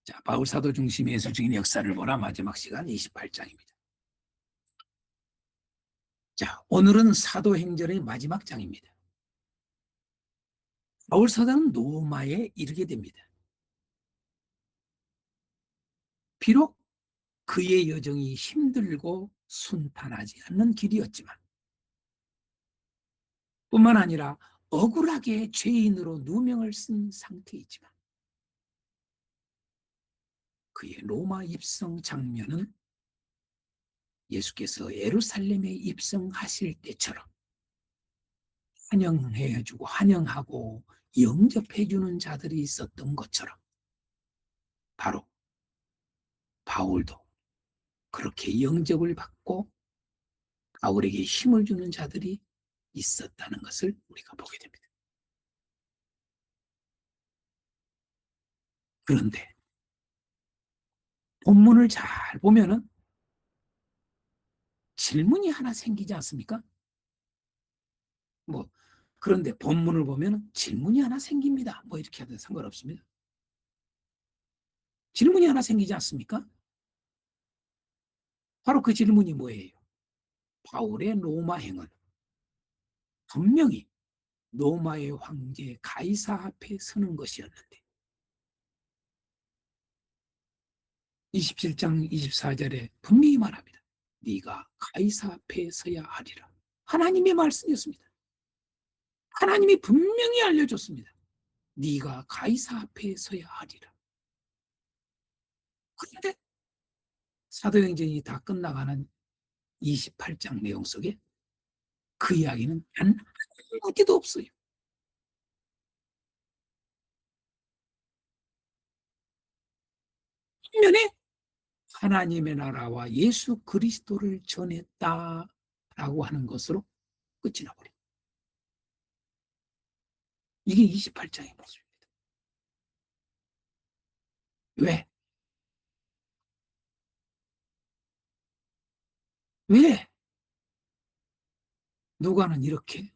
자, 바울 사도 중심의 예술적인 역사를 보라 마지막 시간 28장입니다. 자, 오늘은 사도행전의 마지막 장입니다. 바울 사도는 로마에 이르게 됩니다. 비록 그의 여정이 힘들고 순탄하지 않는 길이었지만 뿐만 아니라 억울하게 죄인으로 누명을 쓴 상태이지만 그의 로마 입성 장면은 예수께서 예루살렘에 입성하실 때처럼 환영해주고 환영하고 영접해주는 자들이 있었던 것처럼 바로 바울도 그렇게 영접을 받고 바울에게 힘을 주는 자들이 있었다는 것을 우리가 보게 됩니다. 그런데 본문을 잘 보면은 질문이 하나 생기지 않습니까? 뭐 그런데 본문을 보면 질문이 하나 생깁니다. 뭐 이렇게 해도 상관없습니다. 질문이 하나 생기지 않습니까? 바로 그 질문이 뭐예요? 바울의 로마행은 분명히 로마의 황제 가이사 앞에 서는 것이었는데 27장 24절에 분명히 말합니다. 네가 가이사 앞에 서야 하리라. 하나님의 말씀이었습니다. 하나님이 분명히 알려줬습니다. 네가 가이사 앞에 서야 하리라. 그런데 사도행전이 다 끝나가는 28장 내용 속에 그 이야기는 단 한마디도 없어요. 반면에 하나님의 나라와 예수 그리스도를 전했다라고 하는 것으로 끝이 나버립니다. 이게 28장의 모습입니다. 왜? 왜 누가는 이렇게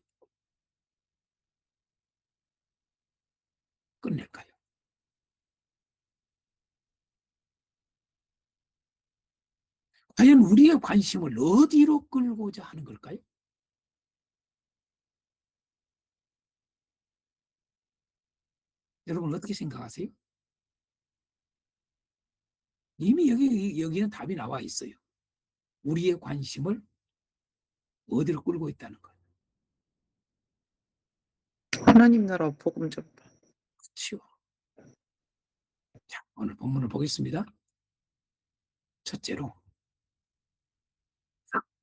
끝낼까요? 과연 우리의 관심을 어디로 끌고자 하는 걸까요? 여러분 어떻게 생각하세요? 이미 여기는 답이 나와 있어요. 우리의 관심을 어디로 끌고 있다는 거예요. 하나님 나라 복음 전파. 그렇죠. 자, 오늘 본문을 보겠습니다. 첫째로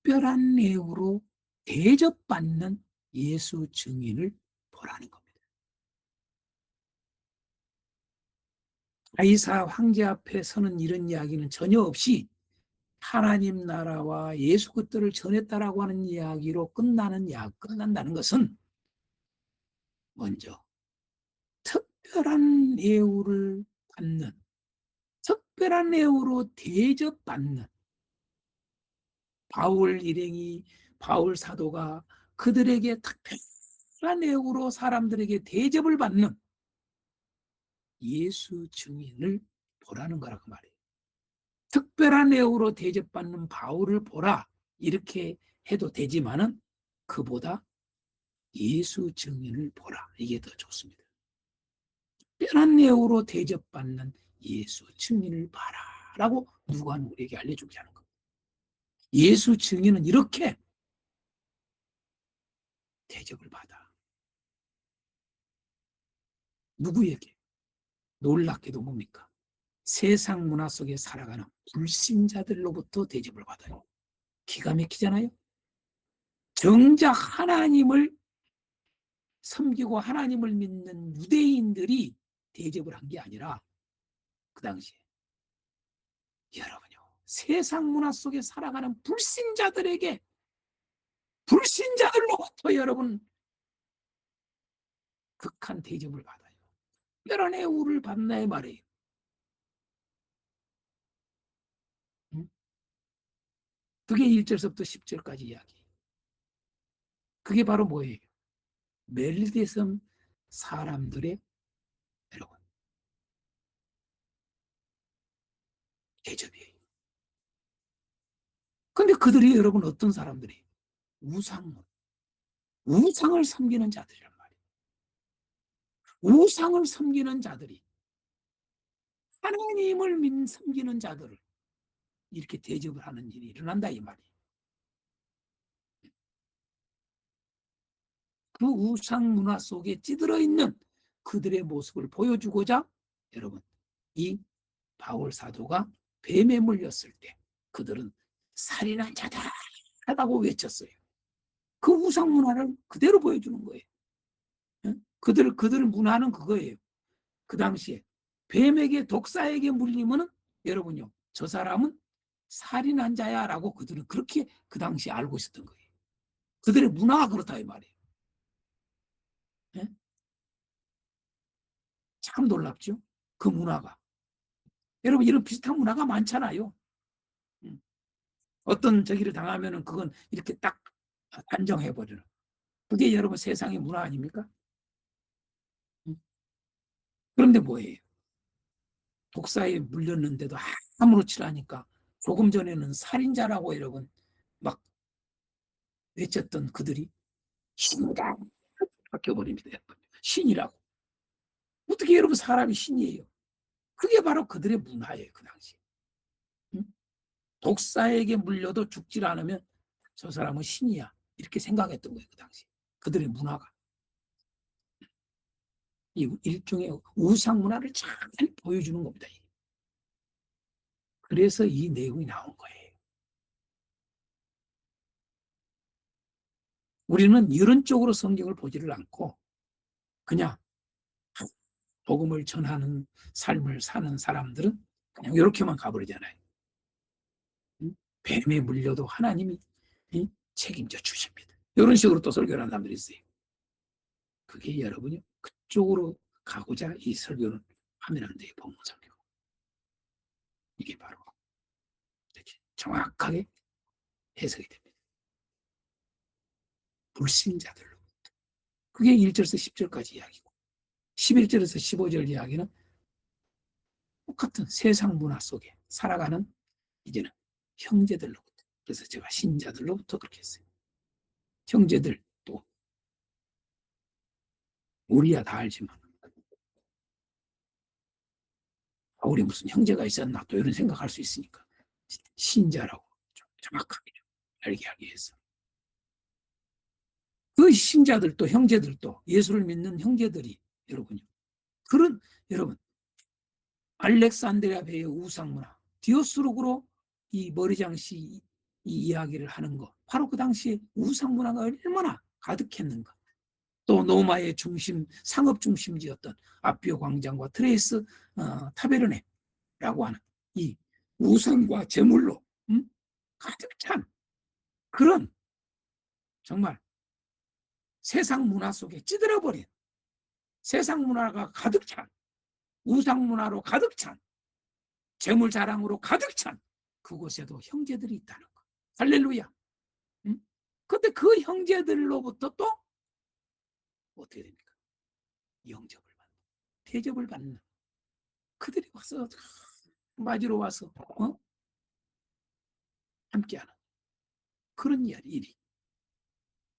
특별한 예우로 대접받는 예수 증인을 보라는 겁니다. 가이사 황제 앞에 서는 이런 이야기는 전혀 없이 하나님 나라와 예수 그리스도를 전했다라고 하는 이야기로 끝난다는 것은 먼저 특별한 예우를 받는, 특별한 예우로 대접받는 바울 일행이, 바울 사도가 그들에게 특별한 예우로 사람들에게 대접을 받는 예수 증인을 보라는 거라고 말해요. 특별한 예우로 대접받는 바울을 보라 이렇게 해도 되지만은 그보다 예수 증인을 보라 이게 더 좋습니다. 특별한 예우로 대접받는 예수 증인을 봐라라고 누가는 우리에게 알려주게 하는 겁니다. 예수 증인은 이렇게 대접을 받아. 누구에게? 놀랍게도 뭡니까? 세상 문화 속에 살아가는 불신자들로부터 대접을 받아요. 기가 막히잖아요. 정작 하나님을 섬기고 하나님을 믿는 유대인들이 대접을 한 게 아니라 그 당시에 여러분요, 세상 문화 속에 살아가는 불신자들로부터 여러분 극한 대접을 받아요. 특별한 애우를 받나의 말이에요. 응? 그게 1절서부터 10절까지 이야기. 그게 바로 뭐예요? 멜기세덱 사람들의 여러분 대접이에요. 근데 그들이 여러분 어떤 사람들이 우상을 섬기는 자들이란 말이에요. 우상을 섬기는 자들이 하나님을 섬기는 자들을 이렇게 대접을 하는 일이 일어난다 이 말이에요. 그 우상 문화 속에 찌들어 있는 그들의 모습을 보여주고자 여러분 이 바울 사도가 뱀에 물렸을 때 그들은 살인한 자다라고 외쳤어요. 그 우상 문화를 그대로 보여주는 거예요. 그들 문화는 그거예요. 그 당시에 뱀에게 독사에게 물리면은 여러분요 저 사람은 살인한 자야라고 그들은 그렇게 그 당시에 알고 있었던 거예요. 그들의 문화가 그렇다 이 말이에요. 예? 참 놀랍죠? 그 문화가. 여러분 이런 비슷한 문화가 많잖아요. 음. 어떤 저기를 당하면은 그건 이렇게 딱 단정해버리는. 그게 여러분 세상의 문화 아닙니까? 음. 그런데 뭐예요? 독사에 물렸는데도 아무렇지 않으니까 조금 전에는 살인자라고 여러분 막 외쳤던 그들이 신이다 바뀌어버립니다. 신이라고. 어떻게 여러분 사람이 신이에요? 그게 바로 그들의 문화예요. 그 당시. 응? 독사에게 물려도 죽질 않으면 저 사람은 신이야. 이렇게 생각했던 거예요. 그 당시. 그들의 문화가. 이 일종의 우상 문화를 잘 보여주는 겁니다. 그래서 이 내용이 나온 거예요. 우리는 이런 쪽으로 성경을 보지를 않고 그냥 복음을 전하는 삶을 사는 사람들은 그냥 이렇게만 가버리잖아요. 뱀에 물려도 하나님이 책임져 주십니다. 이런 식으로 또 설교를 하는 사람들이 있어요. 그게 여러분이 그쪽으로 가고자 이 설교를 하면 안 돼요. 복음 설교. 이게 바로 이렇게 정확하게 해석이 됩니다. 불신자들로. 그게 1절에서 10절까지 이야기고 11절에서 15절 이야기는 똑같은 세상 문화 속에 살아가는 이제는 형제들로부터. 그래서 제가 신자들로부터 그렇게 했어요. 형제들 또 우리야 다 알지만 우리 무슨 형제가 있었나 또 이런 생각할 수 있으니까 신자라고 좀 정확하게 알게 하기 위해서 그 신자들도 형제들도 예수를 믿는 형제들이 여러분요 그런 여러분 알렉산드리아 배의 우상문화 디오스록으로 이 머리장씨 이 이야기를 하는 거 바로 그 당시에 우상문화가 얼마나 가득했는가. 또 노마의 중심 상업 중심지였던 아비오 광장과 트레이스 타베르네라고 하는 이 우상과 제물로 가득 찬 그런 정말 세상 문화 속에 찌들어버린 세상 문화가 가득 찬 우상 문화로 가득 찬 재물 자랑으로 가득 찬 그곳에도 형제들이 있다는 거. 할렐루야. 응? 근데 그 형제들로부터 또 어떻게 됩니까? 영접을 받는, 대접을 받는 그들이 와서 맞으러 와서 함께하는 그런 일이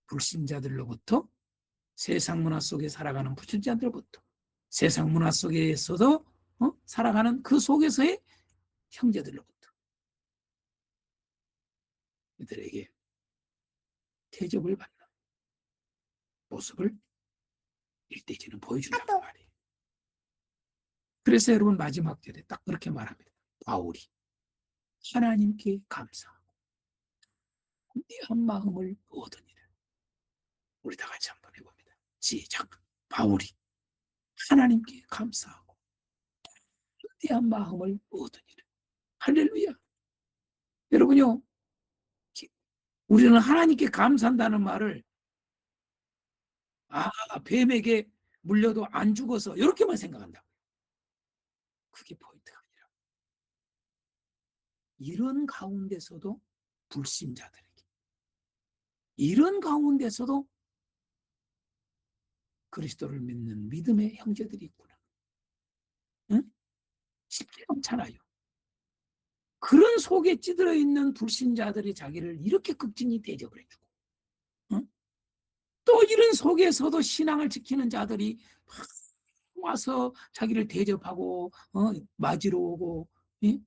불신자들로부터 세상 문화 속에 살아가는 불신자들로부터 세상 문화 속에서도 살아가는 그 속에서의 형제들로부터 이들에게 대접을 받는 모습을 일대지는 보여준단 말이에요. 그래서 여러분 마지막 절에 딱 그렇게 말합니다. 바울이 하나님께 감사하고 한 마음을 얻으니라. 우리 다 같이 한번 해봅니다. 시작. 바울이 하나님께 감사하고 한 마음을 얻으니라. 할렐루야. 여러분요, 우리는 하나님께 감사한다는 말을 뱀에게 물려도 안 죽어서 이렇게만 생각한다. 그게 포인트가 아니라 이런 가운데서도 불신자들에게 이런 가운데서도 그리스도를 믿는 믿음의 형제들이 있구나. 응? 쉽지 않잖아요. 그런 속에 찌들어 있는 불신자들이 자기를 이렇게 극진히 대접을 해주고, 응? 또 이런 속에서도 신앙을 지키는 자들이 와서 자기를 대접하고 맞으러 오고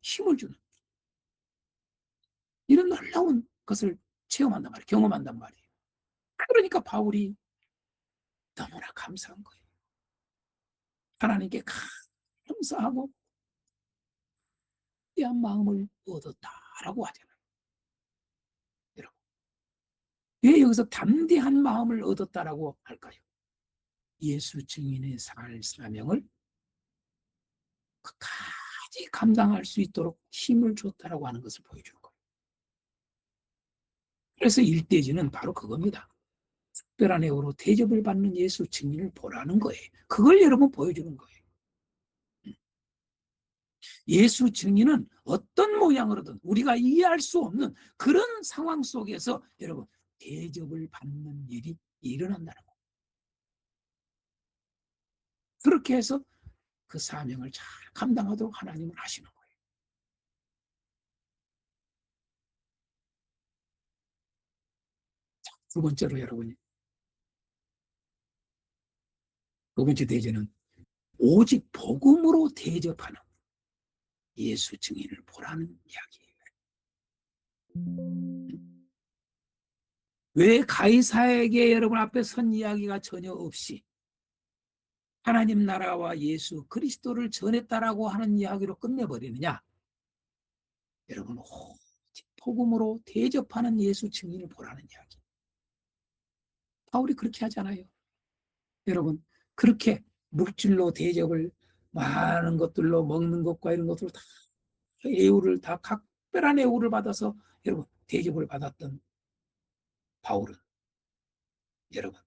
힘을 주는 이런 놀라운 것을 체험한단 말이에요. 경험한단 말이에요. 그러니까 바울이 너무나 감사한 거예요. 하나님께 감사하고 귀한 마음을 얻었다라고 하잖아요. 여러분, 왜 여기서 담대한 마음을 얻었다라고 할까요? 예수 증인의 살 사명을 끝까지 감당할 수 있도록 힘을 줬다라고 하는 것을 보여주는 거예요. 그래서 일대지는 바로 그겁니다. 특별한 애우로 대접을 받는 예수 증인을 보라는 거예요. 그걸 여러분 보여주는 거예요. 예수 증인은 어떤 모양으로든 우리가 이해할 수 없는 그런 상황 속에서 여러분 대접을 받는 일이 일어난다는 거예요. 그렇게 해서 그 사명을 잘 감당하도록 하나님은 하시는 거예요. 두 번째로 여러분이 두 번째 대제는 오직 복음으로 대접하는 예수 증인을 보라는 이야기예요. 왜 가이사에게 여러분 앞에 선 이야기가 전혀 없이 하나님 나라와 예수 그리스도를 전했다라고 하는 이야기로 끝내버리느냐? 여러분 오직 복음으로 대접하는 예수 증인을 보라는 이야기. 바울이 그렇게 하잖아요. 여러분 그렇게 물질로 대접을 많은 것들로 먹는 것과 이런 것들로 다 애우를 다 각별한 애우를 받아서 여러분 대접을 받았던 바울은 여러분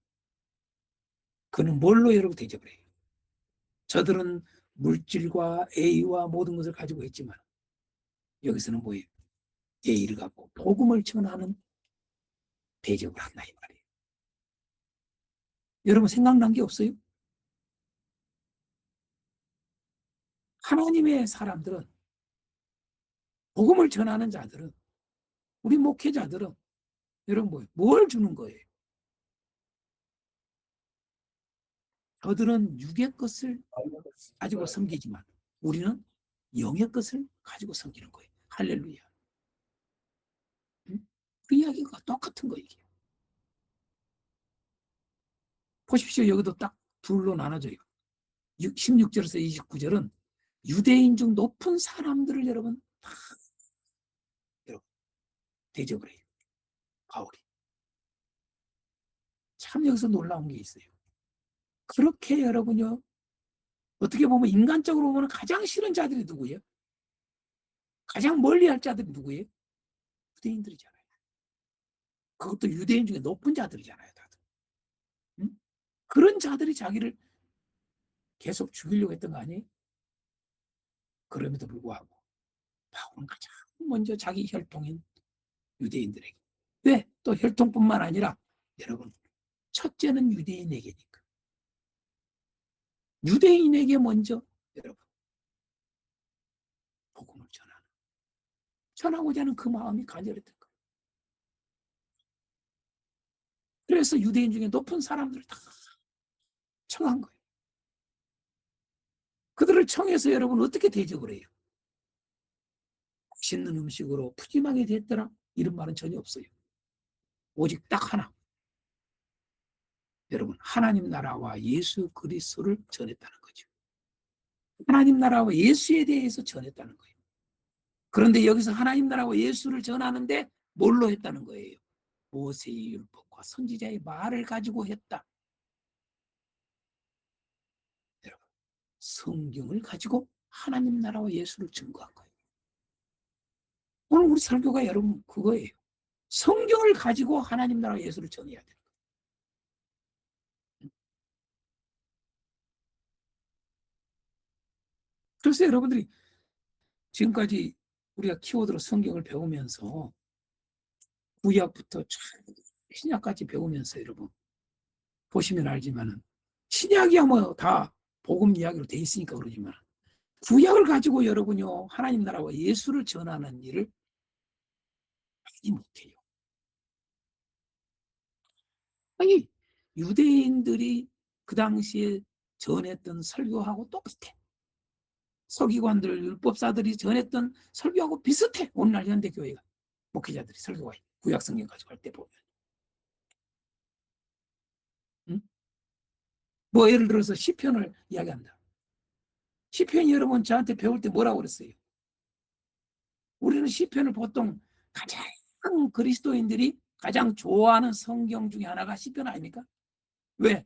그는 뭘로 여러분 대접을 해요? 저들은 물질과 A와 모든 것을 가지고 있지만 여기서는 뭐예요? A를 갖고 복음을 전하는 대접을 한다 이 말이에요. 여러분 생각난 게 없어요? 하나님의 사람들은 복음을 전하는 자들은 우리 목회자들은 여러분 뭐예요? 뭘 주는 거예요? 저들은 육의 것을 가지고 섬기지만 우리는 영의 것을 가지고 섬기는 거예요. 할렐루야. 응? 그 이야기가 똑같은 거예요. 보십시오. 여기도 딱 둘로 나눠져요. 16절에서 29절은 유대인 중 높은 사람들을 여러분 다 여러분 대접을 해요. 바울이. 참 여기서 놀라운 게 있어요. 그렇게 여러분요. 어떻게 보면 인간적으로 보면 가장 싫은 자들이 누구예요? 가장 멀리할 자들이 누구예요? 유대인들이잖아요. 그것도 유대인 중에 높은 자들이잖아요. 다들. 응? 그런 자들이 자기를 계속 죽이려고 했던 거 아니에요? 그럼에도 불구하고 바울은 가장 먼저 자기 혈통인 유대인들에게. 왜? 또 혈통뿐만 아니라 여러분 첫째는 유대인에게니까. 유대인에게 먼저 여러분 복음을 전하고자 하는 그 마음이 간절했던 거예요. 그래서 유대인 중에 높은 사람들을 다 청한 거예요. 그들을 청해서 여러분 어떻게 대접을 해요? 맛있는 음식으로 푸짐하게 됐더라? 이런 말은 전혀 없어요. 오직 딱 하나. 여러분 하나님 나라와 예수 그리스도를 전했다는 거죠. 하나님 나라와 예수에 대해서 전했다는 거예요. 그런데 여기서 하나님 나라와 예수를 전하는데 뭘로 했다는 거예요? 모세의 율법과 선지자의 말을 가지고 했다. 여러분 성경을 가지고 하나님 나라와 예수를 증거한 거예요. 오늘 우리 설교가 여러분 그거예요. 성경을 가지고 하나님 나라와 예수를 전해야 돼요. 그래서 여러분들이 지금까지 우리가 키워드로 성경을 배우면서 구약부터 신약까지 배우면서 여러분 보시면 알지만은 신약이야 뭐 다 복음 이야기로 돼 있으니까 그러지만 구약을 가지고 여러분요 하나님 나라와 예수를 전하는 일을 많이 못해요. 아니 유대인들이 그 당시에 전했던 설교하고 똑같아. 서기관들 율법사들이 전했던 설교하고 비슷해. 오늘날 현대교회가 목회자들이 설교가 구약 성경 가지고 할 때 보면. 응? 뭐 예를 들어서 시편을 이야기한다. 시편이 여러분 저한테 배울 때 뭐라고 그랬어요? 우리는 시편을 보통 가장 그리스도인들이 가장 좋아하는 성경 중에 하나가 시편 아닙니까? 왜?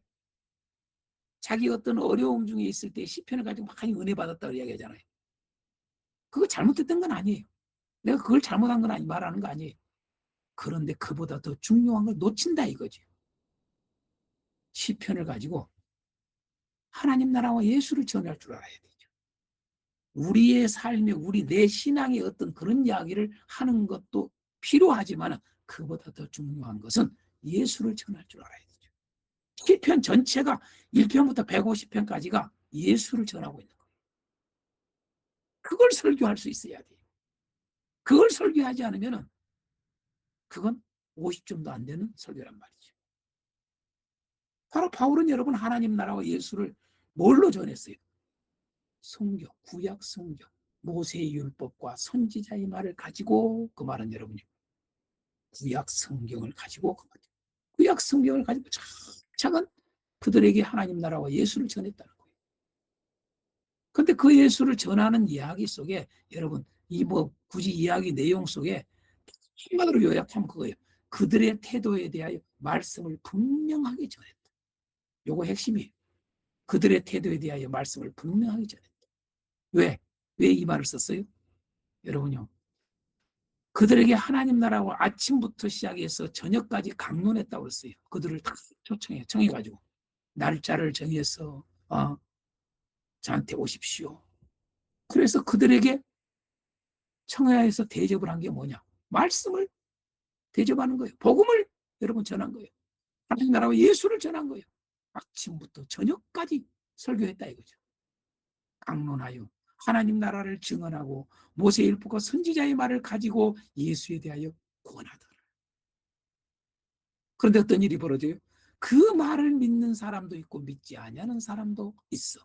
자기 어떤 어려움 중에 있을 때 시편을 가지고 많이 은혜 받았다고 이야기하잖아요. 그거 잘못됐던 건 아니에요. 내가 그걸 잘못한 건 말하는 거 아니에요. 그런데 그보다 더 중요한 걸 놓친다 이거죠. 시편을 가지고 하나님 나라와 예수를 전할 줄 알아야 되죠. 우리의 삶에 우리 내 신앙의 어떤 그런 이야기를 하는 것도 필요하지만 그보다 더 중요한 것은 예수를 전할 줄 알아야 되죠. 시편 전체가 1편부터 150편까지가 예수를 전하고 있는 거예요. 그걸 설교할 수 있어야 돼요. 그걸 설교하지 않으면 그건 50점도 안 되는 설교란 말이죠. 바로 바울은 여러분 하나님 나라와 예수를 뭘로 전했어요? 성경, 구약 성경, 모세의 율법과 선지자의 말을 가지고 그 말은 여러분이 구약 성경을 가지고 구약 성경을 가지고 차근 그들에게 하나님 나라와 예수를 전했다는 거예요. 그런데 그 예수를 전하는 이야기 속에 여러분 이 뭐 굳이 이야기 내용 속에 한마디로 요약하면 그거예요. 그들의 태도에 대하여 말씀을 분명하게 전했다. 요거 핵심이에요. 그들의 태도에 대하여 말씀을 분명하게 전했다. 왜? 왜 이 말을 썼어요? 여러분요. 그들에게 하나님 나라와 아침부터 시작해서 저녁까지 강론했다고 그랬어요. 그들을 다 청해가지고 날짜를 정해서 저한테 오십시오. 그래서 그들에게 청하에서 대접을 한 게 뭐냐? 말씀을 대접하는 거예요. 복음을 여러분 전한 거예요. 하나님 나라와 예수를 전한 거예요. 아침부터 저녁까지 설교했다 이거죠. 강론하여 하나님 나라를 증언하고 모세의 율법과 선지자의 말을 가지고 예수에 대하여 권하더라. 그런데 어떤 일이 벌어져요? 그 말을 믿는 사람도 있고 믿지 아니하는 사람도 있어.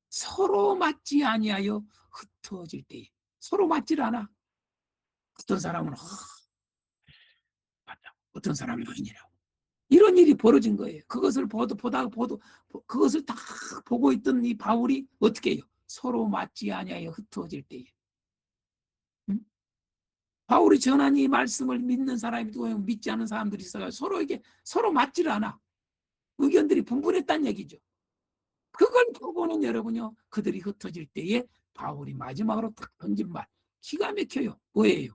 서로 맞지 아니하여 흩어질 때에 서로 맞질 않아. 어떤 사람은 맞다. 어떤 사람은 아니라고. 이런 일이 벌어진 거예요. 그것을 그것을 다 보고 있던 이 바울이 어떻게 해요? 서로 맞지 아니하여 흩어질 때에. 응? 바울이 전한 이 말씀을 믿는 사람이 있고 믿지 않는 사람들이 있어서 서로 맞지를 않아. 의견들이 분분했다는 얘기죠. 그걸 보고는 여러분요, 그들이 흩어질 때에 바울이 마지막으로 딱 던진 말, 기가 막혀요. 뭐예요?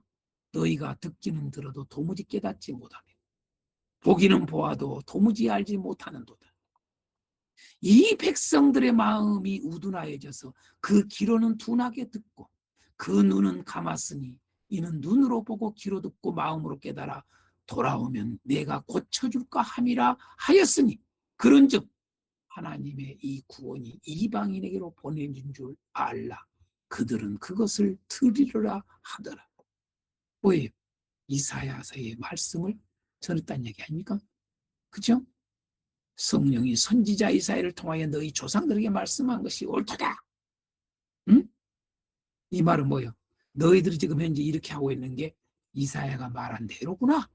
너희가 듣기는 들어도 도무지 깨닫지 못하며 보기는 보아도 도무지 알지 못하는도다. 이 백성들의 마음이 우둔하여져서 그 귀로는 둔하게 듣고 그 눈은 감았으니 이는 눈으로 보고 귀로 듣고 마음으로 깨달아 돌아오면 내가 고쳐줄까 함이라 하였으니 그런즉 하나님의 이 구원이 이방인에게로 보내진 줄 알라. 그들은 그것을 들으리라 하더라. 뭐예요? 이사야서의 말씀을 전했다는 얘기 아닙니까? 그죠? 성령이 선지자 이사야를 통하여 너희 조상들에게 말씀한 것이 옳도다. 응? 이 말은 뭐예요? 너희들이 지금 현재 이렇게 하고 있는 게 이사야가 말한 대로구나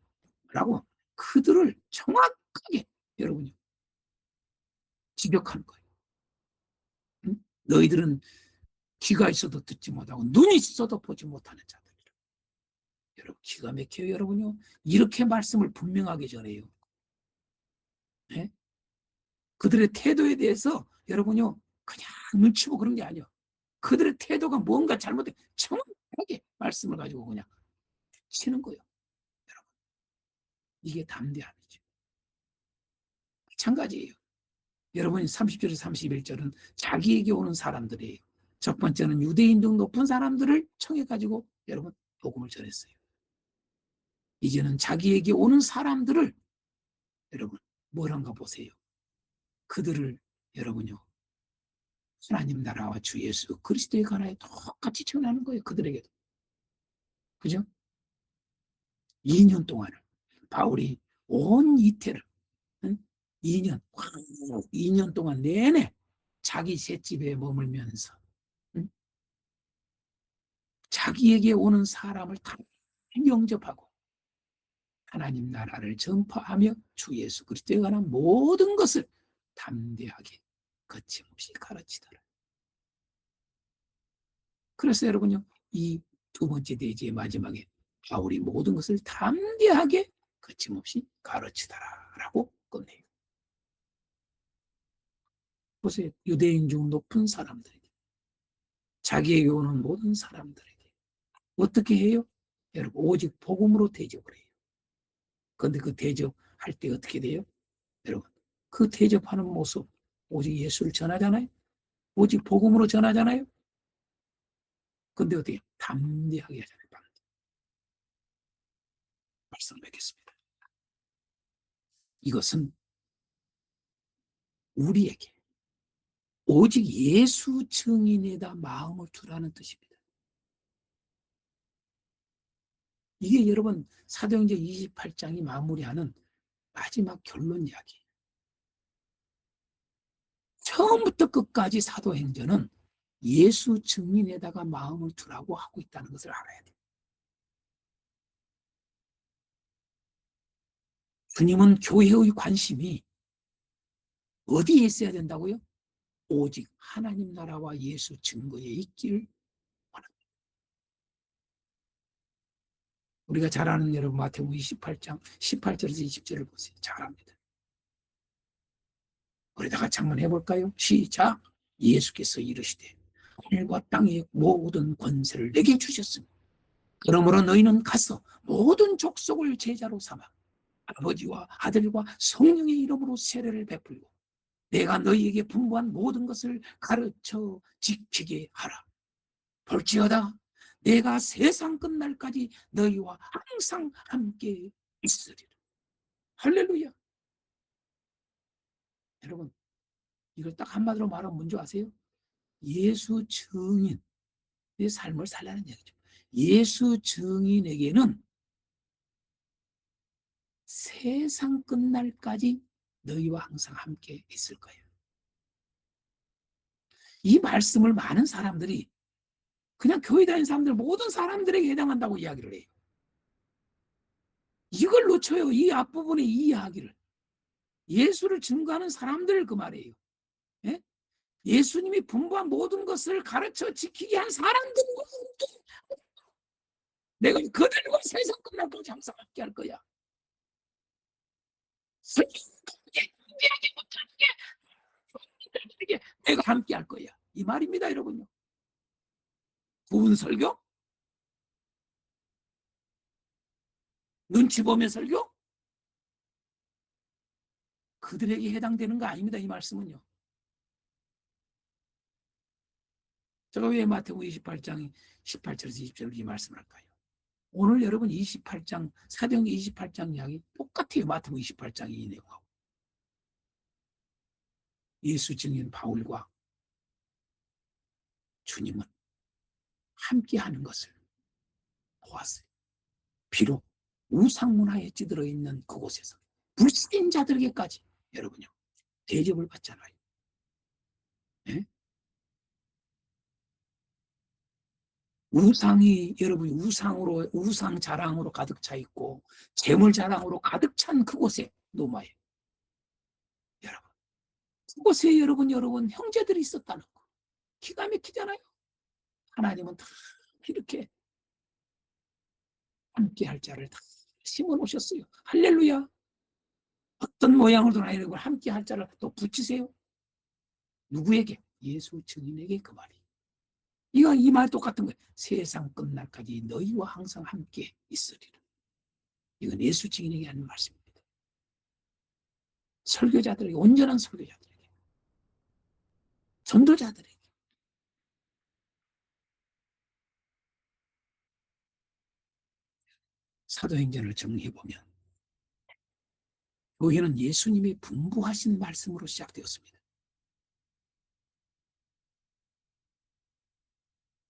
라고 그들을 정확하게 여러분이 지적하는 거예요. 응? 너희들은 귀가 있어도 듣지 못하고 눈이 있어도 보지 못하는 자들이라. 여러분 기가 막혀요. 여러분요. 이렇게 말씀을 분명하게 전해요. 네? 그들의 태도에 대해서 여러분요. 그냥 눈치 보고 그런 게 아니에요. 그들의 태도가 뭔가 잘못돼 정확하게 말씀을 가지고 그냥 치는 거예요. 여러분 이게 담대함이죠. 마찬가지예요. 여러분 30절에서 31절은 자기에게 오는 사람들이에요. 첫 번째는 유대인 등 높은 사람들을 청해가지고 여러분 복음을 전했어요. 이제는 자기에게 오는 사람들을 여러분 뭐란가 보세요. 그들을 여러분요 하나님 나라와 주 예수 그리스도에 관하여 똑같이 전하는 거예요. 그들에게도. 그죠? 2년 동안을 바울이 온 이태를, 응? 2년, 2년 동안 내내 자기 셋집에 머물면서, 응? 자기에게 오는 사람을 다 영접하고 하나님 나라를 전파하며 주 예수 그리스도에 관한 모든 것을 담대하게 거침없이 가르치더라. 그래서 여러분요, 이 두 번째 대지의 마지막에 바울이 모든 것을 담대하게 거침없이 가르치더라라고 끝내요. 보세요. 유대인 중 높은 사람들에게, 자기에게 오는 모든 사람들에게 어떻게 해요? 여러분, 오직 복음으로 대접을 해요. 그런데 그 대접할 때 어떻게 돼요? 여러분, 그 대접하는 모습, 오직 예수를 전하잖아요. 오직 복음으로 전하잖아요. 근데 어떻게 담대하게 하잖아요. 말씀 뵙겠습니다. 이것은 우리에게 오직 예수 증인에다 마음을 두라는 뜻입니다. 이게 여러분 사도행전 28장이 마무리하는 마지막 결론 이야기예요. 처음부터 끝까지 사도행전은 예수 증인에다가 마음을 두라고 하고 있다는 것을 알아야 돼요. 주님은 교회의 관심이 어디에 있어야 된다고요? 오직 하나님 나라와 예수 증거에 있기를 원합니다. 우리가 잘 아는 여러분 마태복음 28장 18절에서 20절을 보세요. 잘 압니다. 우리 다 같이 한번 해볼까요? 시작. 예수께서 이르시되 하늘과 땅의 모든 권세를 내게 주셨으니 그러므로 너희는 가서 모든 족속을 제자로 삼아 아버지와 아들과 성령의 이름으로 세례를 베풀고 내가 너희에게 분부한 모든 것을 가르쳐 지키게 하라. 볼지어다 내가 세상 끝날까지 너희와 항상 함께 있으리라. 할렐루야. 여러분, 이걸 딱 한마디로 말하면 뭔지 아세요? 예수 증인의 삶을 살라는 얘기죠. 예수 증인에게는 세상 끝날까지 너희와 항상 함께 있을 거예요. 이 말씀을 많은 사람들이 그냥 교회 다니는 사람들 모든 사람들에게 해당한다고 이야기를 해요. 이걸 놓쳐요. 이 앞부분의 이 이야기를. 예수를 증거하는 사람들 그 말이에요. 예? 예수님이 분부한 모든 것을 가르쳐 지키게 한 사람들과 내가 그들과 세상 끝날까지 항상 함께 할 거야. 내가 함께 할 거야. 이 말입니다, 여러분요. 부은 설교? 눈치 보면 설교? 그들에게 해당되는 거 아닙니다, 이 말씀은요. 제가 왜 마태복음 28장 18절에서 20절을 이 말씀을 할까요? 오늘 여러분 28장, 사도행전 28장 이야기 똑같아요. 마태복음 28장 이 내용하고. 예수 증인 바울과 주님은 함께 하는 것을 보았어요. 비록 우상문화에 찌들어 있는 그곳에서 불신자들에게까지 여러분요 대접을 받잖아요. 네? 우상이 여러분 우상으로 우상 자랑으로 가득 차 있고 재물 자랑으로 가득 찬 그곳에 노마에 여러분 그곳에 여러분 형제들이 있었다는 거 기가 막히잖아요. 하나님은 다 이렇게 함께 할 자를 다 심어 놓으셨어요. 할렐루야. 어떤 모양으로든 하여금 함께 할 자를 또 붙이세요. 누구에게? 예수 증인에게 그 말이. 이거 이 말 똑같은 거예요. 세상 끝날까지 너희와 항상 함께 있으리라. 이건 예수 증인에게 하는 말씀입니다. 설교자들에게, 온전한 설교자들에게, 전도자들에게. 사도행전을 정리해보면 교회는 예수님이 분부하신 말씀으로 시작되었습니다.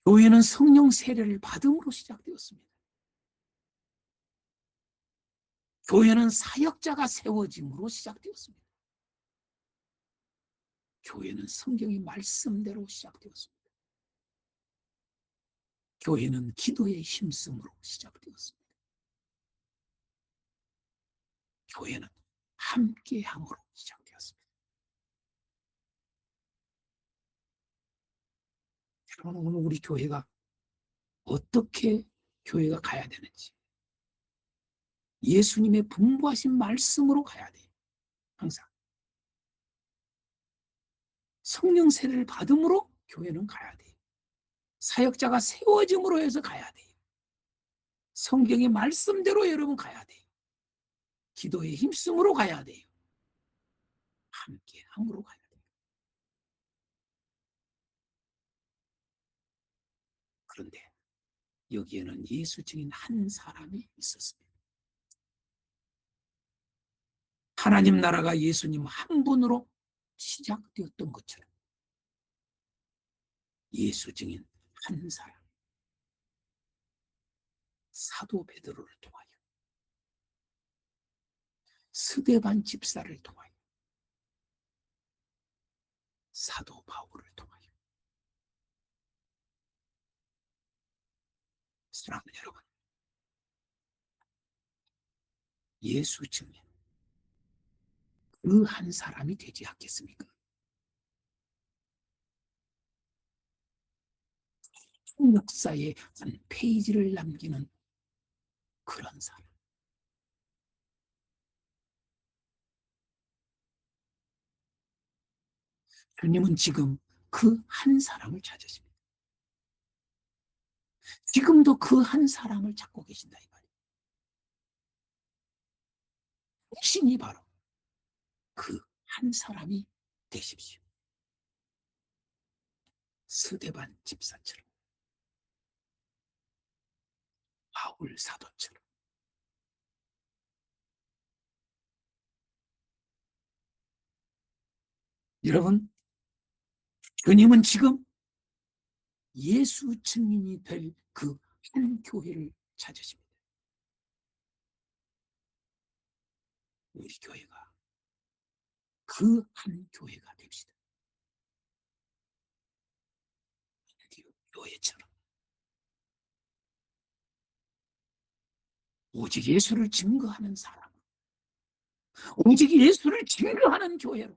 교회는 성령 세례를 받음으로 시작되었습니다. 교회는 사역자가 세워짐으로 시작되었습니다. 교회는 성경의 말씀대로 시작되었습니다. 교회는 기도의 힘쓰므로 시작되었습니다. 교회는 함께함으로 시작되었습니다. 여러분, 오늘 우리 교회가 어떻게 교회가 가야 되는지, 예수님의 분부하신 말씀으로 가야 돼요. 항상 성령 세례를 받음으로 교회는 가야 돼요. 사역자가 세워짐으로 해서 가야 돼요. 성경의 말씀대로 여러분 가야 돼요. 기도의 힘쓰므로 가야 돼요. 함께함으로 가야 돼요. 그런데 여기에는 예수 증인 한 사람이 있었습니다. 하나님 나라가 예수님 한 분으로 시작되었던 것처럼 예수 증인 한 사람, 사도 베드로를 통하여, 스데반 집사를 통하여, 사도 바울을 통하여, 사랑하는 여러분, 예수 증인 그 한 사람이 되지 않겠습니까? 역사의 한 페이지를 남기는 그런 사람. 주님은 지금 그 한 사람을 찾으십니다. 지금도 그 한 사람을 찾고 계신다 이 말이에요. 당신이 바로 그 한 사람이 되십시오. 스데반 집사처럼, 바울 사도처럼. 여러분, 주님은 지금 예수 증인이 될 그 한 교회를 찾으십니다. 우리 교회가 그 한 교회가 됩시다. 교회처럼 오직 예수를 증거하는 사람, 오직 예수를 증거하는 교회로